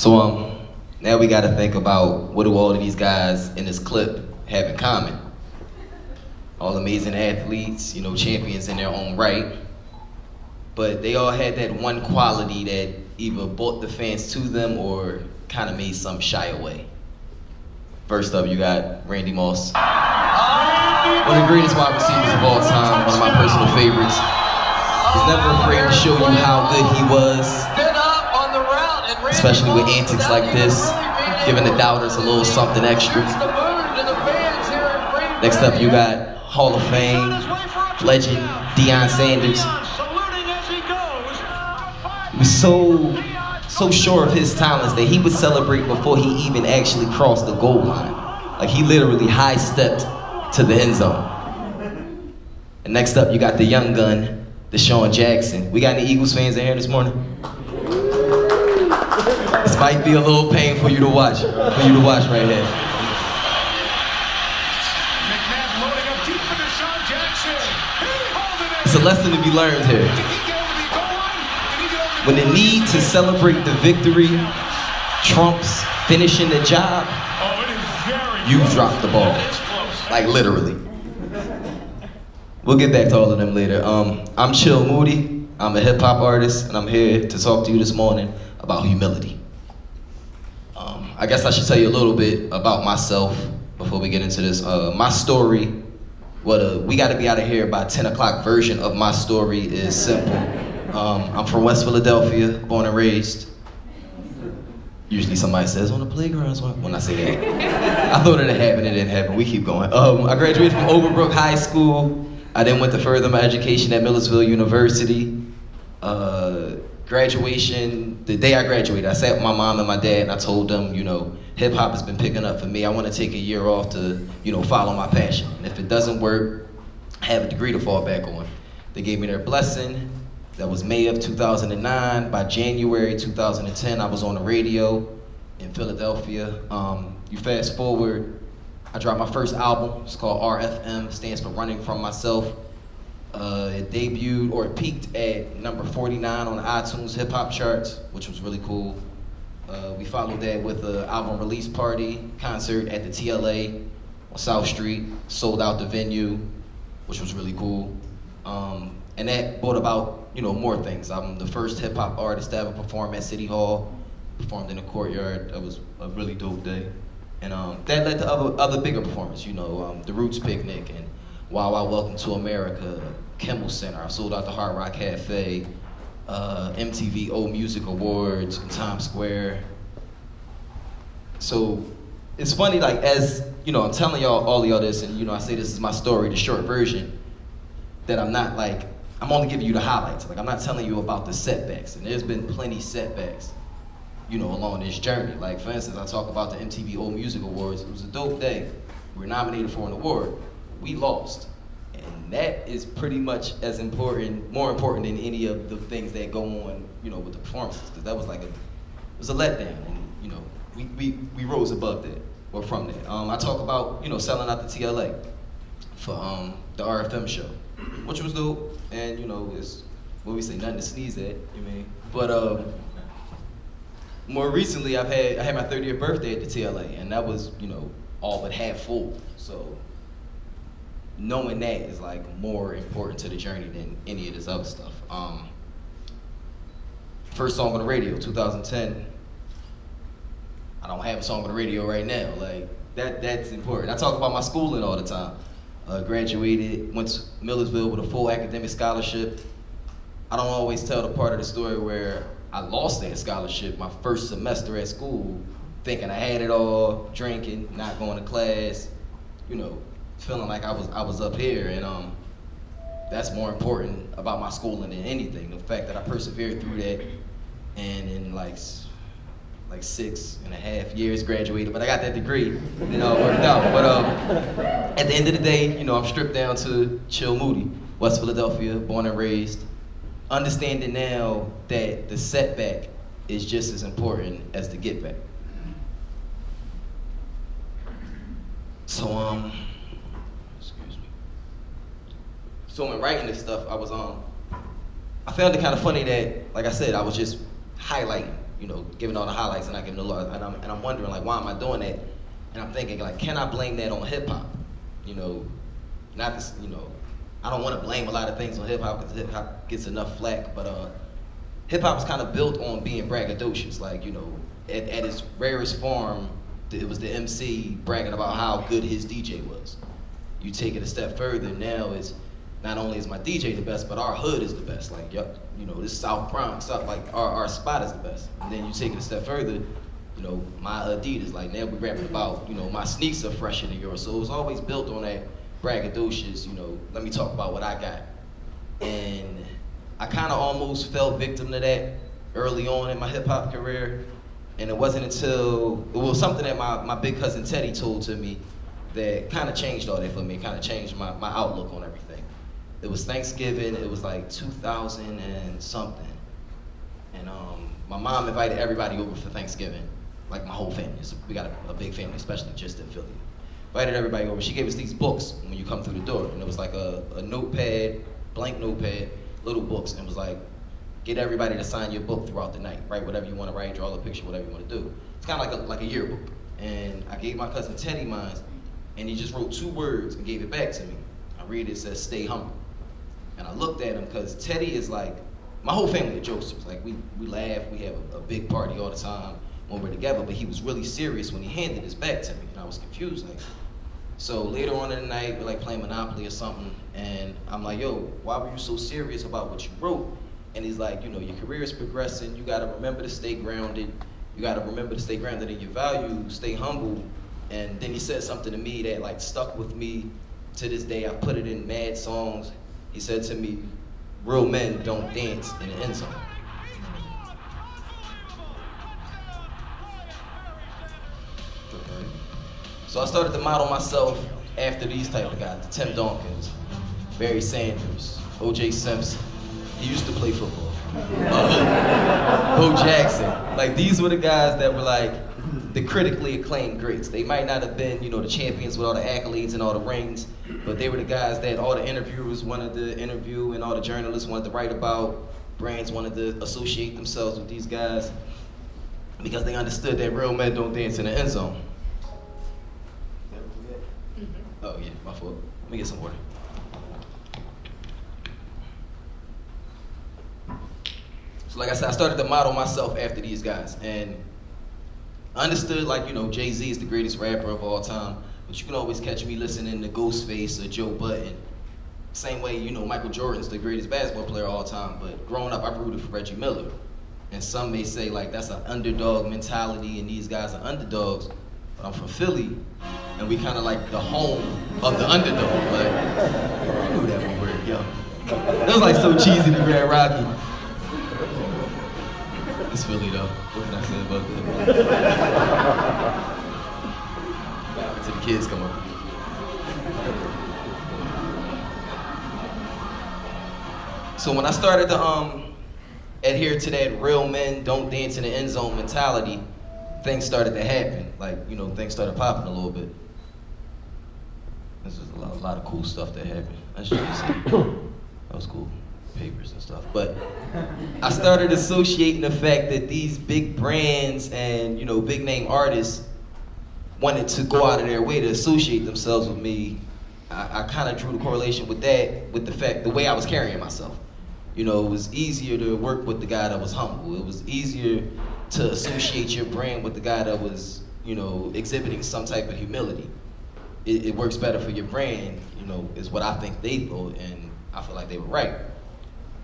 So now we got to think about what do all of these guys in this clip have in common. All amazing athletes, you know, champions in their own right. But they all had that one quality that either brought the fans to them or kind of made some shy away. First up, you got Randy Moss. One of the greatest wide receivers of all time, one of my personal favorites. He's never afraid to show you how good he was, especially with antics like this, giving the doubters a little something extra. Next up, you got Hall of Fame legend Deion Sanders. He was so sure of his talents that he would celebrate before he even actually crossed the goal line. Like, he literally high-stepped to the end zone. And next up, you got the young gun, Deshaun Jackson. We got any Eagles fans in here this morning? This might be a little pain for you to watch right here. It's a lesson to be learned here. When the need to celebrate the victory trumps finishing the job, you've dropped the ball. Like, literally. We'll get back to all of them later. I'm Chill Moody. I'm a hip-hop artist, and I'm here to talk to you this morning about humility. I guess I should tell you a little bit about myself before we get into this. My story, we gotta be out of here by 10 o'clock version of my story is simple. I'm from West Philadelphia, born and raised. Usually somebody says on the playground when I say that. I thought it had happened, it didn't happen. We keep going. I graduated from Overbrook High School. I then went to further my education at Millersville University. Graduation, the day I graduated, I sat with my mom and my dad and I told them, you know, hip hop has been picking up for me. I want to take a year off to, you know, follow my passion. And if it doesn't work, I have a degree to fall back on. They gave me their blessing. That was May of 2009. By January 2010, I was on the radio in Philadelphia. You fast forward, I dropped my first album. It's called RFM, stands for Running From Myself. It debuted, or it peaked at number 49 on the iTunes hip hop charts, which was really cool. We followed that with an album release party concert at the TLA on South Street, sold out the venue, which was really cool. And And that brought about, you know, more things. I'm the first hip hop artist to ever perform at City Hall, performed in the courtyard. That was a really dope day. And that led to other bigger performances, you know, the Roots Picnic and Wow Wow Welcome to America, Kimmel Center. I sold out the Hard Rock Cafe, MTV Old Music Awards in Times Square. So it's funny, like, as, you know, I'm telling y'all, all of y'all this, and, you know, I say this is my story, the short version, that I'm not like, I'm only giving you the highlights. Like, I'm not telling you about the setbacks, and there's been plenty setbacks, you know, along this journey. Like, for instance, I talk about the MTV Old Music Awards. It was a dope day. We were nominated for an award. We lost. And that is pretty much as important, more important than any of the things that go on, you know, with the performances, because that was like it was a letdown, and, you know, we rose above that, or from that. I talk about, you know, selling out the TLA for the RFM show, which was dope, and, you know, it's, what we say, nothing to sneeze at, you mean? But more recently, I had my 30th birthday at the TLA, and that was, you know, all but half full. So knowing that is like more important to the journey than any of this other stuff. First song on the radio, 2010. I don't have a song on the radio right now. Like, that's important. I talk about my schooling all the time. Graduated, went to Millersville with a full academic scholarship. I don't always tell the part of the story where I lost that scholarship my first semester at school, thinking I had it all, drinking, not going to class, you know, feeling like I was up here, and that's more important about my schooling than anything. The fact that I persevered through that, and in like 6.5 years graduated, but I got that degree, you know, it worked out. But at the end of the day, you know, I'm stripped down to chill Moody, West Philadelphia, born and raised. Understanding now that the setback is just as important as the get back. So excuse me. So in writing this stuff, I found it kind of funny that, like I said, I was just highlighting, you know, giving all the highlights and not giving the lot. And I'm wondering, like, why am I doing that? And I'm thinking, like, can I blame that on hip hop? You know, not this, you know, I don't want to blame a lot of things on hip hop because hip hop gets enough flack, but hip hop is kind of built on being braggadocious. Like, you know, at its rarest form, it was the MC bragging about how good his DJ was. You take it a step further, now it's not only is my DJ the best, but our hood is the best. Like, you know, this South Bronx, like our spot is the best. And then you take it a step further, you know, my Adidas, like now we're rapping about, you know, my sneaks are fresher than yours. So it was always built on that braggadocious, you know, let me talk about what I got. And I kind of almost fell victim to that early on in my hip hop career. And it wasn't until, it was something that my big cousin Teddy told to me that kind of changed all that for me, kind of changed my outlook on everything. It was Thanksgiving, it was like 2000 and something. And my mom invited everybody over for Thanksgiving, like my whole family. So we got a big family, especially just in Philly. Invited everybody over. She gave us these books when you come through the door. And it was like a notepad, blank notepad, little books. And it was like, get everybody to sign your book throughout the night. Write whatever you want to write, draw a picture, whatever you want to do. It's kind of like a yearbook. And I gave my cousin Teddy mine, and he just wrote 2 words and gave it back to me. I read it, it says, stay humble. And I looked at him because Teddy is like, my whole family are jokesters. Like, we laugh, we have a big party all the time when we're together, but he was really serious when he handed this back to me, and I was confused. Like, so later on in the night, we're like playing Monopoly or something, and I'm like, yo, why were you so serious about what you wrote? And he's like, you know, your career is progressing, you gotta remember to stay grounded, you gotta remember to stay grounded in your values, stay humble. And then he said something to me that like stuck with me to this day. I put it in mad songs. He said to me, real men don't dance in the end zone. So I started to model myself after these type of guys, Tim Donkins, Barry Sanders, O.J. Simpson. He used to play football. Bo Jackson. Like, these were the guys that were like the critically acclaimed greats. They might not have been, you know, the champions with all the accolades and all the rings, but they were the guys that all the interviewers wanted to interview and all the journalists wanted to write about. Brands wanted to associate themselves with these guys because they understood that real men don't dance in the end zone. Oh yeah, my fault. Let me get some water. So like I said, I started to model myself after these guys, and I understood, like, you know, Jay-Z is the greatest rapper of all time, but you can always catch me listening to Ghostface or Joe Budden. Same way, you know, Michael Jordan's the greatest basketball player of all time, but growing up, I rooted for Reggie Miller. And some may say, like, that's an underdog mentality and these guys are underdogs, but I'm from Philly, and we kind of like the home of the underdog. Like, I knew that one word, yo. That was like so cheesy to Grand Rocky. It's Philly though. What can I say about that? Until the kids come up. So when I started to adhere to that real men don't dance in the end zone mentality, things started to happen. Like, you know, things started popping a little bit. This is a lot of cool stuff that happened. I should just say that was cool. Papers and stuff. But I started associating the fact that these big brands and, you know, big name artists wanted to go out of their way to associate themselves with me. I kind of drew the correlation with that, with the way I was carrying myself. You know, it was easier to work with the guy that was humble. It was easier to associate your brand with the guy that was, you know, exhibiting some type of humility. It works better for your brand, you know, is what I think they thought, and I feel like they were right.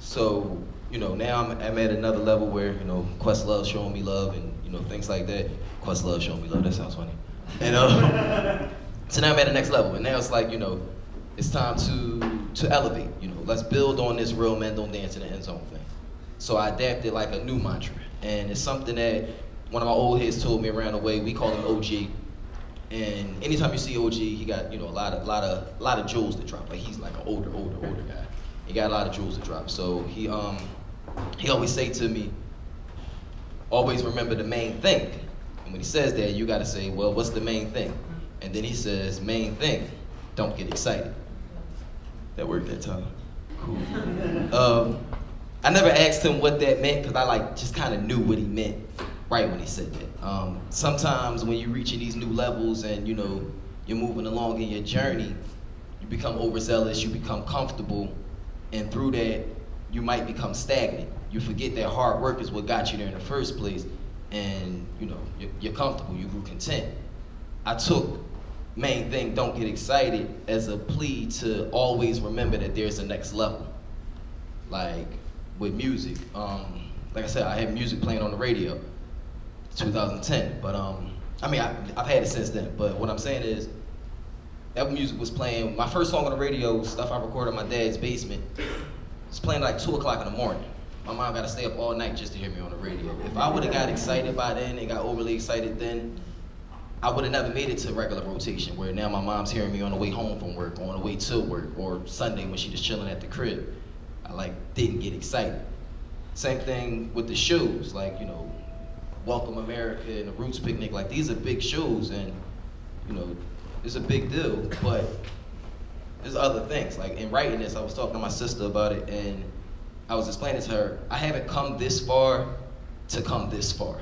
So, you know, now I'm at another level where, you know, Questlove's showing me love and, you know, things like that. Questlove's showing me love, that sounds funny. And so now I'm at the next level, and now it's like, you know, it's time to elevate, you know, let's build on this real men don't dance in the end zone thing. So I adapted like a new mantra, and it's something that one of my old heads told me around the way. We call him OG, and anytime you see OG, he got, you know, a lot of jewels to drop. Like, he's like an older guy. He got a lot of jewels to drop. So he always say to me, always remember the main thing. And when he says that, you gotta say, well, what's the main thing? And then he says, main thing, don't get excited. That worked that time. Cool. I never asked him what that meant, because I like just kind of knew what he meant right when he said that. Sometimes when you're reaching these new levels and, you know, you're moving along in your journey, you become overzealous, you become comfortable, and through that, you might become stagnant. You forget that hard work is what got you there in the first place, and, you know, you're comfortable, you grew content. I took main thing, don't get excited, as a plea to always remember that there's a next level. Like with music, like I said, I had music playing on the radio, 2010, but I mean, I've had it since then, but what I'm saying is, that music was playing, my first song on the radio, stuff I recorded in my dad's basement, it's playing like 2 o'clock in the morning. My mom got to stay up all night just to hear me on the radio. If I would have got excited by then and got overly excited then, I would have never made it to regular rotation, where now my mom's hearing me on the way home from work, on the way to work, or Sunday when she was chilling at the crib. I like didn't get excited. Same thing with the shows, like, you know, Welcome America and the Roots Picnic, like these are big shows, and, you know, it's a big deal, but there's other things. Like in writing this, I was talking to my sister about it, and I was explaining to her, I haven't come this far to come this far.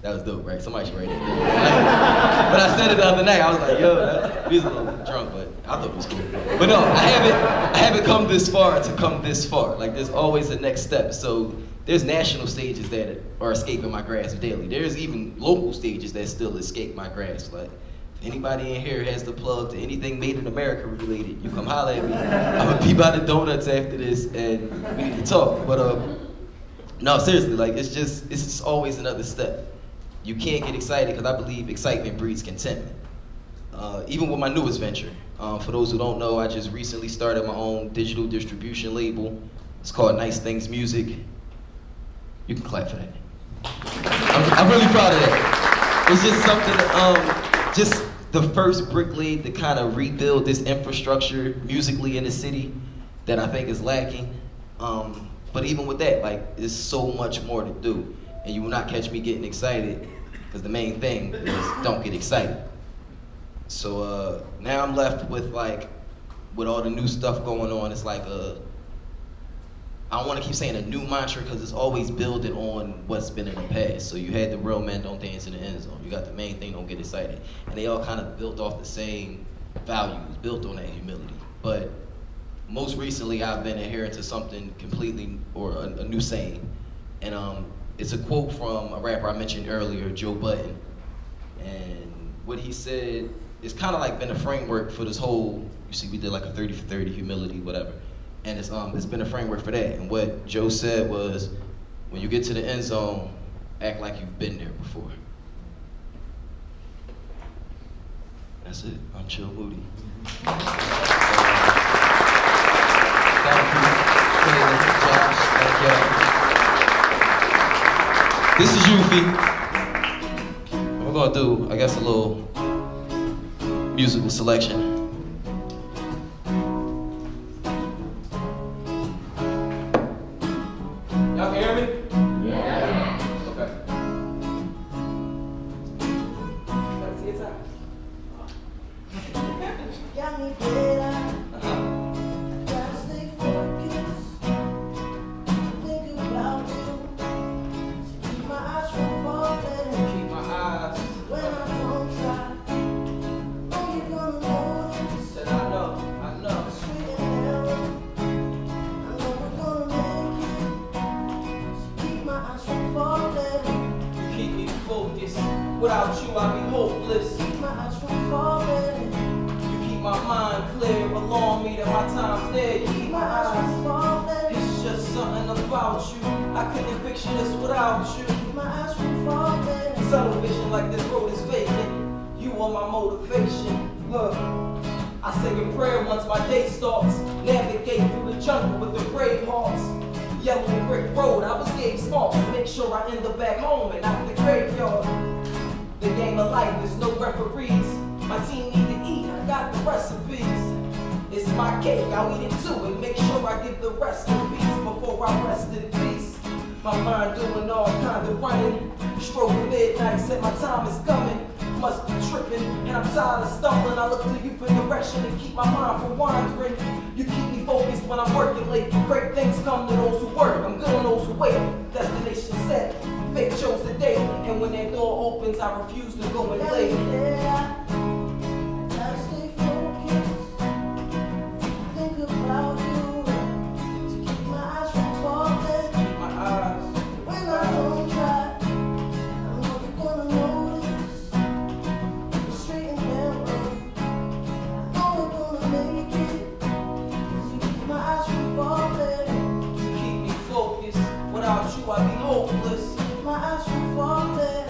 That was dope, right? Somebody should write it. But I said it the other night. I was like, yo, we was a little drunk, but I thought it was cool. But no, I haven't come this far to come this far. Like, there's always a next step. So there's national stages that are escaping my grasp daily. There's even local stages that still escape my grasp. Like, if anybody in here has the plug to anything Made in America related, you come holler at me. I'm gonna be by the donuts after this, and we need to talk. But no, seriously, like it's just always another step. You can't get excited, because I believe excitement breeds contentment. Even with my newest venture. For those who don't know, I just recently started my own digital distribution label. It's called Nice Things Music. You can clap for that. I'm really proud of that. It's just something that, just the first brick laid to kind of rebuild this infrastructure musically in the city that I think is lacking. But even with that, like, there's so much more to do. And you will not catch me getting excited, because the main thing is don't get excited. So now I'm left with, like, with all the new stuff going on, it's like I don't want to keep saying a new mantra, because it's always building on what's been in the past. So you had the real men don't dance in the end zone. You got the main thing, don't get excited. And they all kind of built off the same values, built on that humility. But most recently I've been adhering to something completely, or a new saying. And it's a quote from a rapper I mentioned earlier, Joe Budden. And what he said is kind of like been a framework for this whole, you see we did like a 30 for 30, humility, whatever. And it's been a framework for that. And what Joe said was, when you get to the end zone, act like you've been there before. That's it. I'm Chill Moody. Thank you, Caleb, Josh, thank y'all. This is youve. We're gonna do, I guess, a little musical selection. Y'all can hear me? Yeah. Okay. Gotta see it time. Got me better. Gotta stay focused. Think about you. Keep my eyes from falling. Keep my eyes. When I don't try. Oh, you're gonna know. Said I know. Sweet and mellow. I know we're gonna make it. So keep my eyes from falling. Keep me focused. Without you, I'd be hopeless. Keep my eyes from falling. My mind clear, along me that my time's there. You keep my eyes from falling. It's just something about you. I couldn't picture this without you. Keep my eyes from falling. Subtle vision like this road is vacant. You are my motivation. Look, I say a prayer once my day starts. Navigate through the jungle with the brave hearts. Yellow brick road, I was getting smart to make sure I end up back home and not the graveyard. The game of life, there's no referees. My team need to eat, I got the recipes. It's my cake, I'll eat it too and make sure I give the rest in peace before I rest in peace. My mind doing all kind of running. Stroking midnight, said my time is coming. Must be tripping, and I'm tired of stumbling. I look to you for direction and keep my mind from wandering. You keep me focused when I'm working late. Great things come to those who work. I'm good on those who wait. Destination set. Fate chose the day, and when that door opens, I refuse to go in late. I'd be hopeless. Keep my eyes from falling.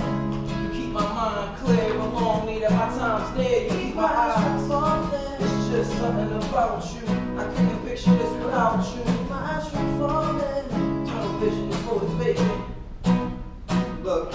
You keep my mind clear, along me that my time's there. You keep my eyes from falling. It's just something about you. I couldn't picture this without you. Keep my eyes from falling. Tunnel vision, this road is vacant. Look,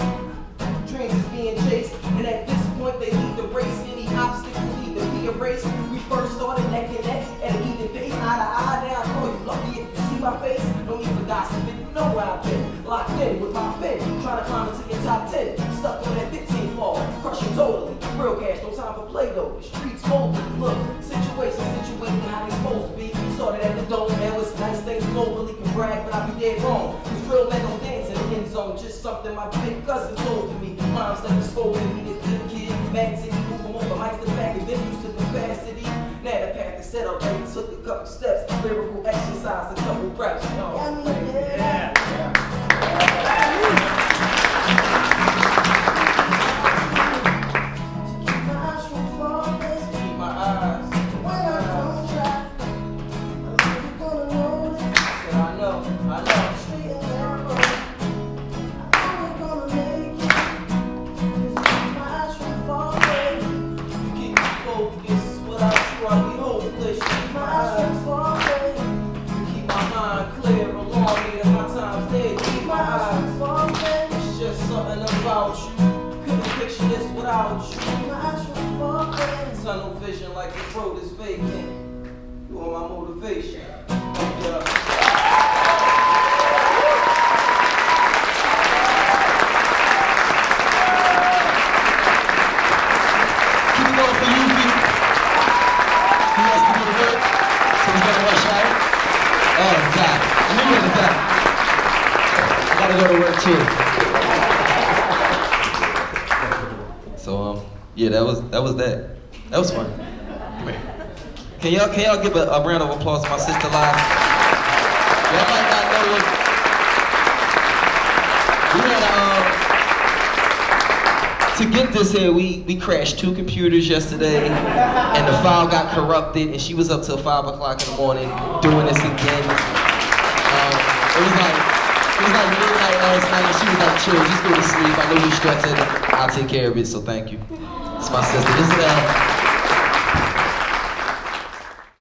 dreams is being chased, and at this point they lead the race. Any obstacle need to be erased. We first started neck and neck at an even pace, eye to eye. Now I call you lucky if you see my face. Don't need for gossiping, you know where I've been. Locked in with my pen, trying to climb into your top 10. Stuck on that 15 floor, crushing totally. Real cash, no time for play though. The streets molding. Look, situating how they supposed to be. Started at the dome, man, with nice things globally can brag, but I be dead wrong. Cause real men don't dance in the end zone. Just something my big cousin told to me. Mom's never scolded me, this good kid. Mad City, move him over, mics to back, and then used to capacity. Now the path is set already, took a couple steps. Lyrical exercise, a couple reps. Yeah. Tunnel vision like the road is vacant. You are my motivation. Yeah. Keep it going for youve. Who wants to do the work? So we gotta rush out. Oh God, I knew you had to die. I gotta go to work too. So yeah, that was that. That was fun. Come here. Can y'all give a round of applause to my sister live? Y'all might not know what. We had to get this here, we crashed 2 computers yesterday, and the file got corrupted, and she was up till 5 o'clock in the morning doing this again. It was like midnight last night, and she was like, chill, just go to sleep. I know you're stressing. I'll take care of it, so thank you. It's my sister. This is